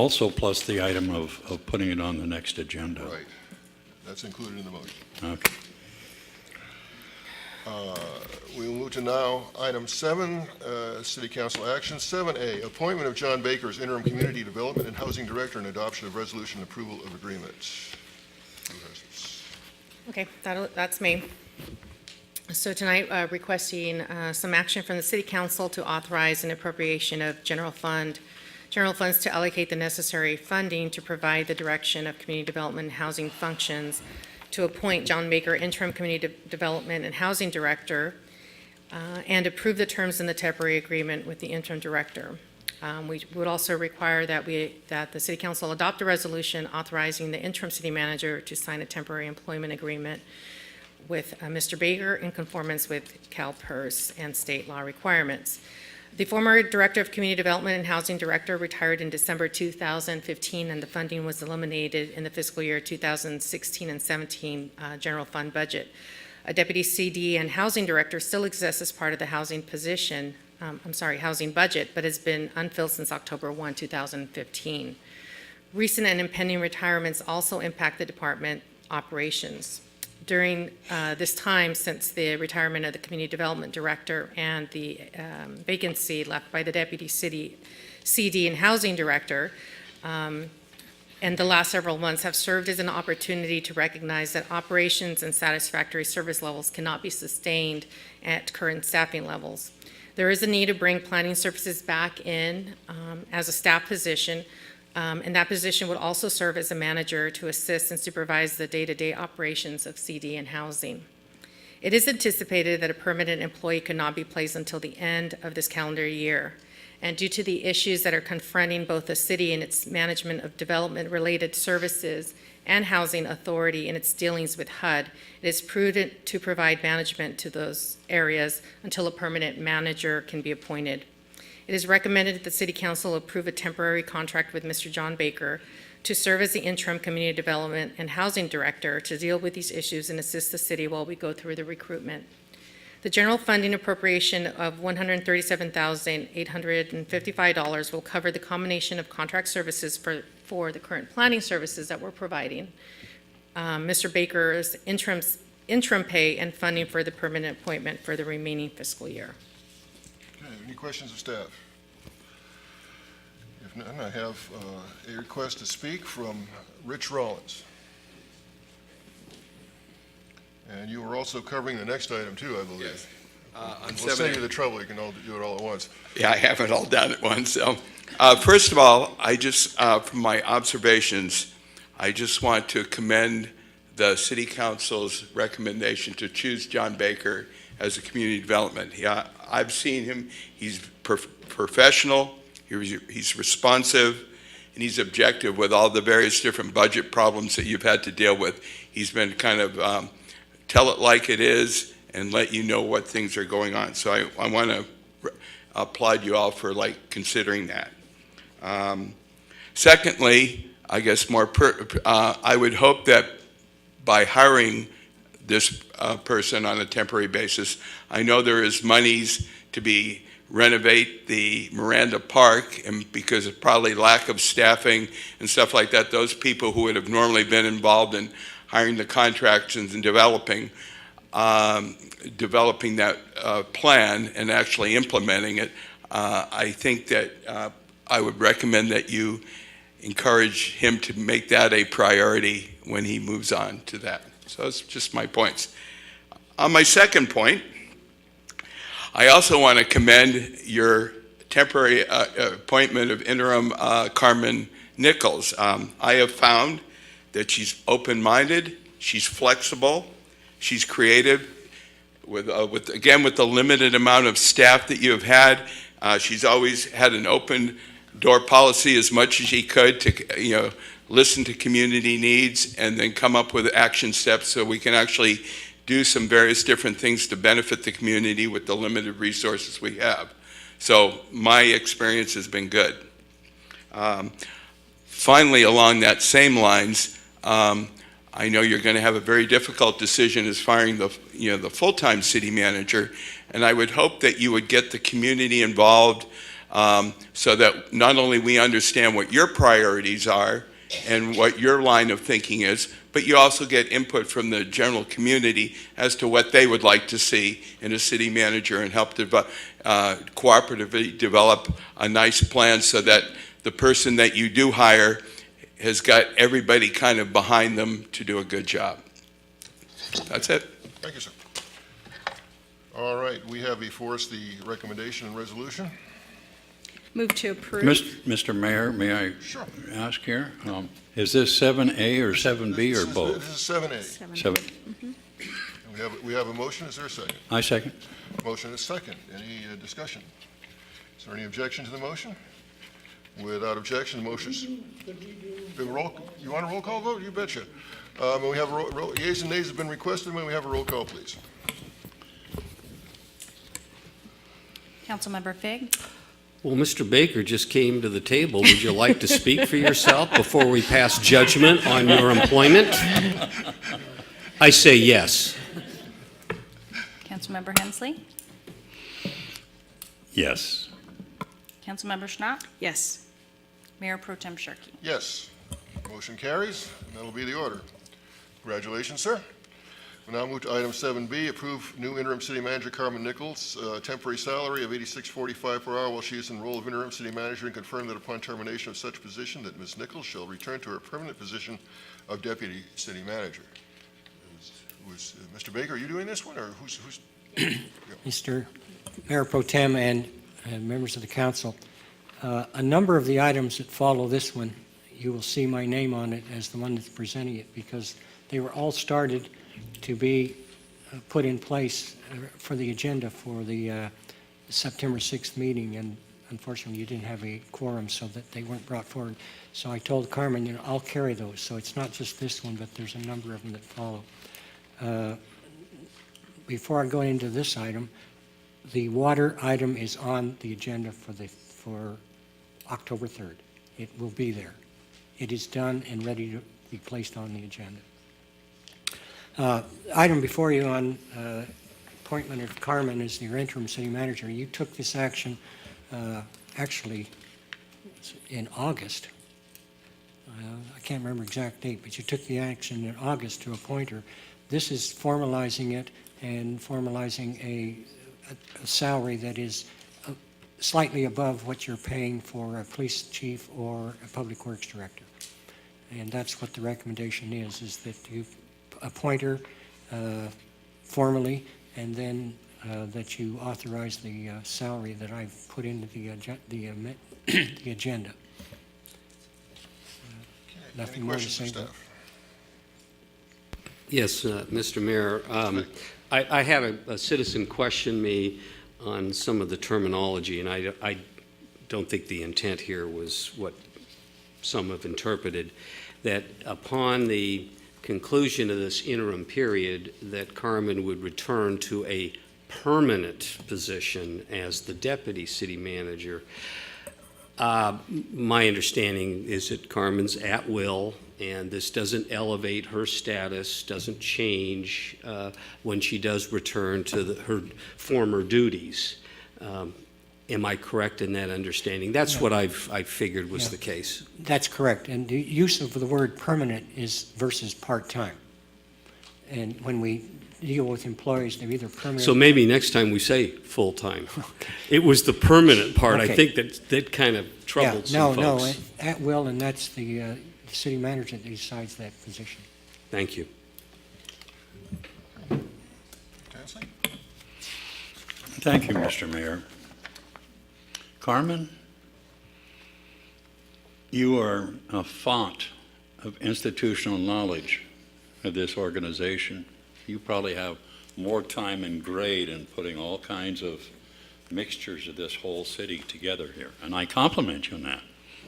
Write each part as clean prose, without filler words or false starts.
Also plus the item of putting it on the next agenda. Right. That's included in the motion. Okay. We will move to now item 7, City Council action. 7A, appointment of John Baker as interim community development and housing director and adoption of resolution approval of agreement. Who has this? Okay, that's me. So tonight, requesting some action from the City Council to authorize an appropriation of general funds to allocate the necessary funding to provide the direction of community development and housing functions, to appoint John Baker interim community development and housing director, and approve the terms in the temporary agreement with the interim director. We would also require that the City Council adopt a resolution authorizing the interim city manager to sign a temporary employment agreement with Mr. Baker in conformance with CalPERS and state law requirements. The former Director of Community Development and Housing Director retired in December 2015, and the funding was eliminated in the fiscal year 2016 and 17 general fund budget. A Deputy CD and Housing Director still exists as part of the housing housing budget, but has been unfilled since October 1, 2015. Recent and impending retirements also impact the department operations. During this time, since the retirement of the Community Development Director and the vacancy left by the Deputy CD and Housing Director, and the last several months have served as an opportunity to recognize that operations and satisfactory service levels cannot be sustained at current staffing levels. There is a need to bring planning services back in as a staff position, and that position would also serve as a manager to assist and supervise the day-to-day operations of CD and housing. It is anticipated that a permanent employee could not be placed until the end of this calendar year. And due to the issues that are confronting both the city and its management of development-related services and housing authority in its dealings with HUD, it is prudent to provide management to those areas until a permanent manager can be appointed. It is recommended that the City Council approve a temporary contract with Mr. John Baker to serve as the interim Community Development and Housing Director to deal with these issues and assist the city while we go through the recruitment. The general funding appropriation of $137,855 will cover the combination of contract services for the current planning services that we're providing, Mr. Baker's interim pay, and funding for the permanent appointment for the remaining fiscal year. Okay, any questions of staff? If none, I have a request to speak from Rich Rollins. And you were also covering the next item too, I believe. Yes. We'll save you the trouble. You can all do it all at once. Yeah, I have it all done at once. So, first of all, I just, from my observations, I just want to commend the City Council's recommendation to choose John Baker as a community development. I've seen him. He's professional. He's responsive, and he's objective with all the various different budget problems that you've had to deal with. He's been kind of tell it like it is and let you know what things are going on. So I want to applaud you all for considering that. Secondly, I guess I would hope that by hiring this person on a temporary basis, I know there is monies to renovate the Miranda Park, and because of probably lack of staffing and stuff like that, those people who would have normally been involved in hiring the contracts and developing that plan and actually implementing it, I think that I would recommend that you encourage him to make that a priority when he moves on to that. So that's just my points. On my second point, I also want to commend your temporary appointment of interim Carmen Nichols. I have found that she's open-minded, she's flexible, she's creative. With the limited amount of staff that you have had, she's always had an open door policy as much as she could to listen to community needs and then come up with action steps so we can actually do some various different things to benefit the community with the limited resources we have. So my experience has been good. Finally, along that same lines, I know you're going to have a very difficult decision as firing the full-time city manager, and I would hope that you would get the community involved so that not only we understand what your priorities are and what your line of thinking is, but you also get input from the general community as to what they would like to see in a city manager, and help cooperatively develop a nice plan so that the person that you do hire has got everybody kind of behind them to do a good job. That's it. Thank you, sir. All right, we have before us the recommendation and resolution. Move to approve. Mr. Mayor, may I Sure. ask here? Is this 7A or 7B or This both? is 7A. Seven. We have a motion. Is there a second? I second. Motion is second. Any discussion? Is there any objection to the motion? Without objection, the motion's... You want a roll call vote? You betcha. May we have yeas and nays have been requested. May we have a roll call, please? Councilmember Fig. Well, Mr. Baker just came to the table. Would you like to speak for yourself before we pass judgment on your employment? I say yes. Councilmember Hensley. Yes. Councilmember Schnott. Yes. Mayor Pro Tem Sharkey. Yes. Motion carries, and that'll be the order. Congratulations, sir. We'll now move to item 7B, approve new interim city manager Carmen Nichols, temporary salary of $86.45 per hour while she is in role of interim city manager, and confirm that upon termination of such position that Ms. Nichols shall return to her permanent position of deputy city manager. Mr. Baker, are you doing this one, or who's? Mr. Mayor Pro Tem and members of the council, a number of the items that follow this one, you will see my name on it as the one that's presenting it, because they were all started to be put in place for the agenda for the September 6th meeting, and unfortunately you didn't have a quorum so that they weren't brought forward. So I told Carmen, I'll carry those. So it's not just this one, but there's a number of them that follow. Before I go into this item, the water item is on the agenda for October 3rd. It will be there. It is done and ready to be placed on the agenda. Item before you on appointment of Carmen as your interim city manager. You took this action actually in August. I can't remember exact date, but you took the action in August to appoint her. This is formalizing it and formalizing a salary that is slightly above what you're paying for a police chief or a public works director. And that's what the recommendation is that you appoint her formally, and then that you authorize the salary that I've put into the agenda. Nothing Any more to questions say from about it. staff? Yes, Mr. Mayor. I had a citizen question me on some of the terminology, and I don't think the intent here was what some have interpreted, that upon the conclusion of this interim period, that Carmen would return to a permanent position as the deputy city manager. My understanding is that Carmen's at will, and this doesn't elevate her status, doesn't change when she does return to her former duties. Am I correct in that understanding? That's what I figured was the case. That's correct. And the use of the word permanent is versus part-time. And when we deal with employees, they're either permanent. So maybe next time we say full-time. It was the permanent part, I Okay. think, that kind of troubled some No, folks. at will, and that's the city manager that decides that position. Thank you. Tansley? Thank you, Mr. Mayor. Carmen, you are a font of institutional knowledge of this organization. You probably have more time and grade in putting all kinds of mixtures of this whole city together here, and I compliment you on that.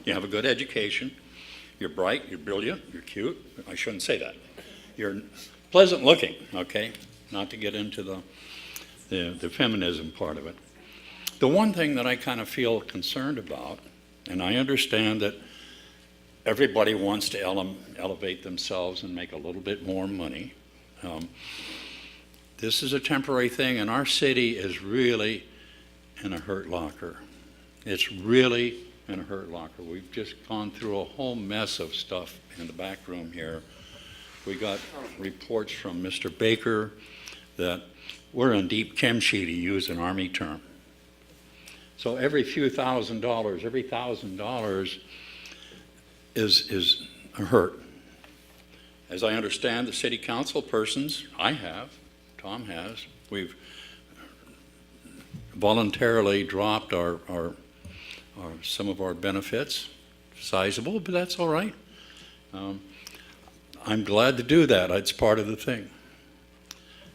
You have a good education. You're bright, you're brilliant, you're cute. I shouldn't say that. You're pleasant looking, okay? Not to get into the feminism part of it. The one thing that I kind of feel concerned about, and I understand that everybody wants to elevate themselves and make a little bit more money. This is a temporary thing, and our city is really in a hurt locker. It's really in a hurt locker. We've just gone through a whole mess of stuff in the back room here. We got reports from Mr. Baker that we're in deep kimchi, to use an Army term. So every few $1,000s, every $1,000 is a hurt. As I understand, the city council persons, I have, Tom has, we've voluntarily dropped some of our benefits, sizable, but that's all right. I'm glad to do that. It's part of the thing.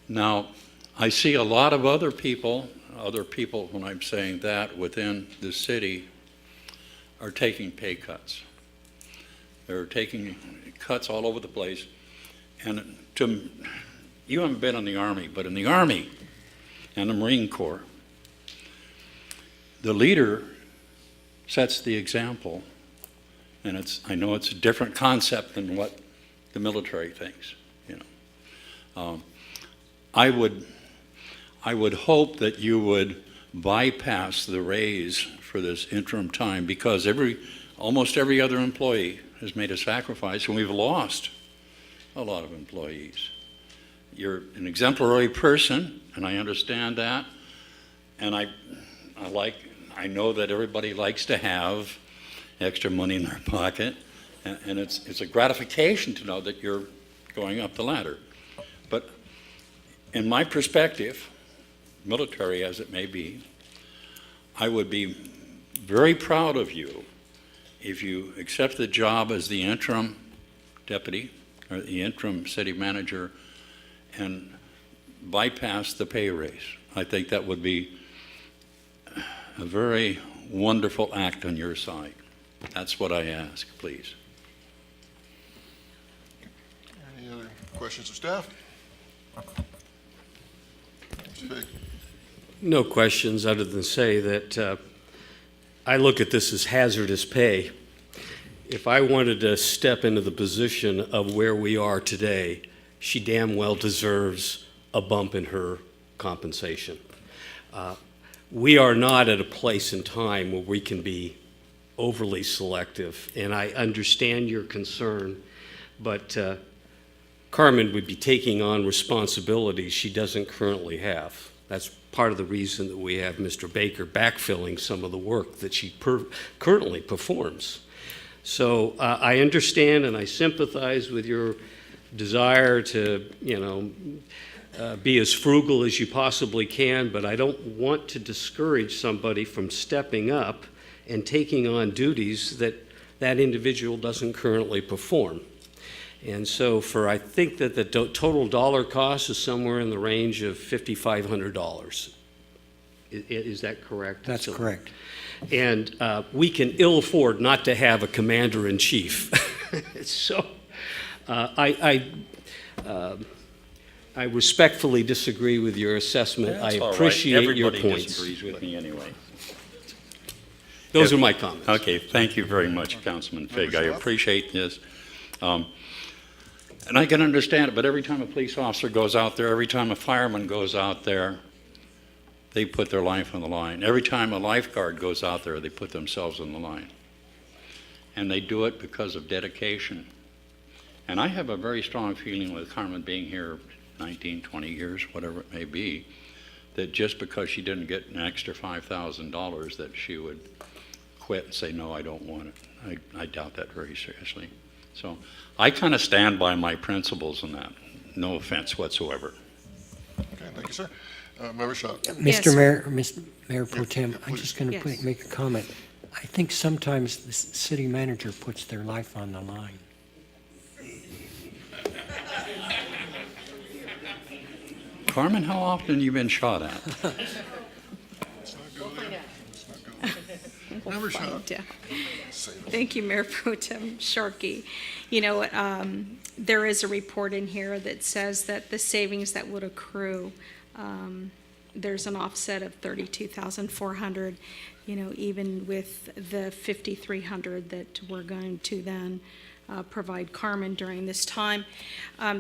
Now, I see a lot of other people, when I'm saying that, within the city, are taking pay cuts. They're taking cuts all over the place. And you haven't been in the Army, but in the Army and the Marine Corps, the leader sets the example, and I know it's a different concept than what the military thinks. I would hope that you would bypass the raise for this interim time, because almost every other employee has made a sacrifice, and we've lost a lot of employees. You're an exemplary person, and I understand that, and I know that everybody likes to have extra money in their pocket, and it's a gratification to know that you're going up the ladder. But in my perspective, military as it may be, I would be very proud of you if you accept the job as the interim deputy or the interim city manager and bypass the pay raise. I think that would be a very wonderful act on your side. That's what I ask, please. Any other questions of staff? Mr. Fig. No questions other than say that I look at this as hazardous pay. If I wanted to step into the position of where we are today, she damn well deserves a bump in her compensation. We are not at a place in time where we can be overly selective, and I understand your concern, but Carmen would be taking on responsibilities she doesn't currently have. That's part of the reason that we have Mr. Baker backfilling some of the work that she currently performs. So I understand and I sympathize with your desire to, be as frugal as you possibly can, but I don't want to discourage somebody from stepping up and taking on duties that that individual doesn't currently perform. And so I think that the total dollar cost is somewhere in the range of $5,500. Is that correct? That's correct. And we can ill afford not to have a commander-in-chief. So I respectfully disagree with your assessment. That's I all right. appreciate your Everybody points. disagrees with me anyway. Those are my comments. Okay, thank you very much, Councilman Fig. I appreciate this. And I can understand it, but every time a police officer goes out there, every time a fireman goes out there, they put their life on the line. Every time a lifeguard goes out there, they put themselves on the line. And they do it because of dedication. And I have a very strong feeling with Carmen being here 19, 20 years, whatever it may be, that just because she didn't get an extra $5,000 that she would quit and say, no, I don't want it. I doubt that very seriously. So I kind of stand by my principles on that. No offense whatsoever. Okay, thank you, sir. Member Shaw. Mr. Mayor Pro Tem, I'm please. just going to Yes. make a comment. I think sometimes the city manager puts their life on the line. Carmen, how often have you been shot at? Member Shaw. Yeah. Thank you, Mayor Pro Tem Sharkey. You know, there is a report in here that says that the savings that would accrue, there's an offset of $32,400, even with the $5,300 that we're going to then provide Carmen during this time.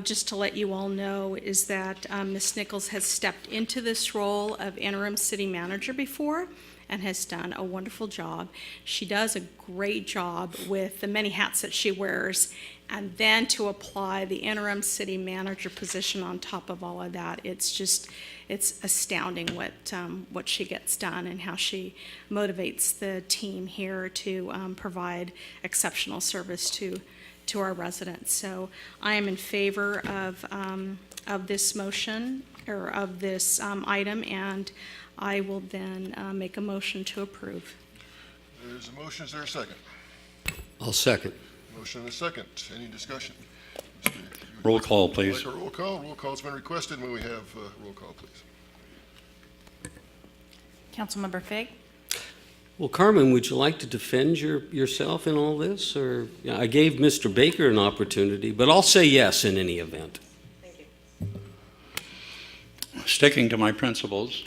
Just to let you all know is that Ms. Nichols has stepped into this role of interim city manager before, and has done a wonderful job. She does a great job with the many hats that she wears, and then to apply the interim city manager position on top of all of that, it's astounding what she gets done and how she motivates the team here to provide exceptional service to our residents. So I am in favor of this motion, or of this item, and I will then make a motion to approve. There's a motion, is there a second? I'll second. Motion and a second. Any discussion? Mr. you would Roll like- call, would please. Like a roll call? Roll call's been requested. May we have roll call, please? Councilmember Fig? Well, Carmen, would you like to defend yourself in all this? Or, I gave Mr. Baker an opportunity, but I'll say yes in any event. Sticking to my principles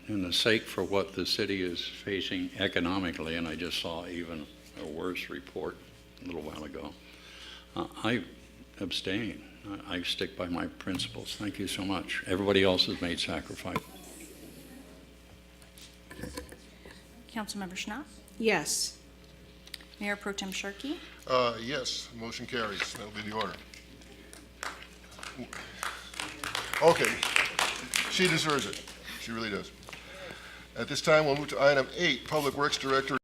and the sake for what the city is facing economically, and I just saw even a worse report a little while ago, I abstain. I stick by my principles. Thank you so much. Everybody else has made sacrifice. Councilmember Schnapf? Yes. Mayor Pro Tem Sharkey? Yes, motion carries. That'll be the order. Okay, she deserves it. She really does. At this time, we'll move to item 8, Public Works Director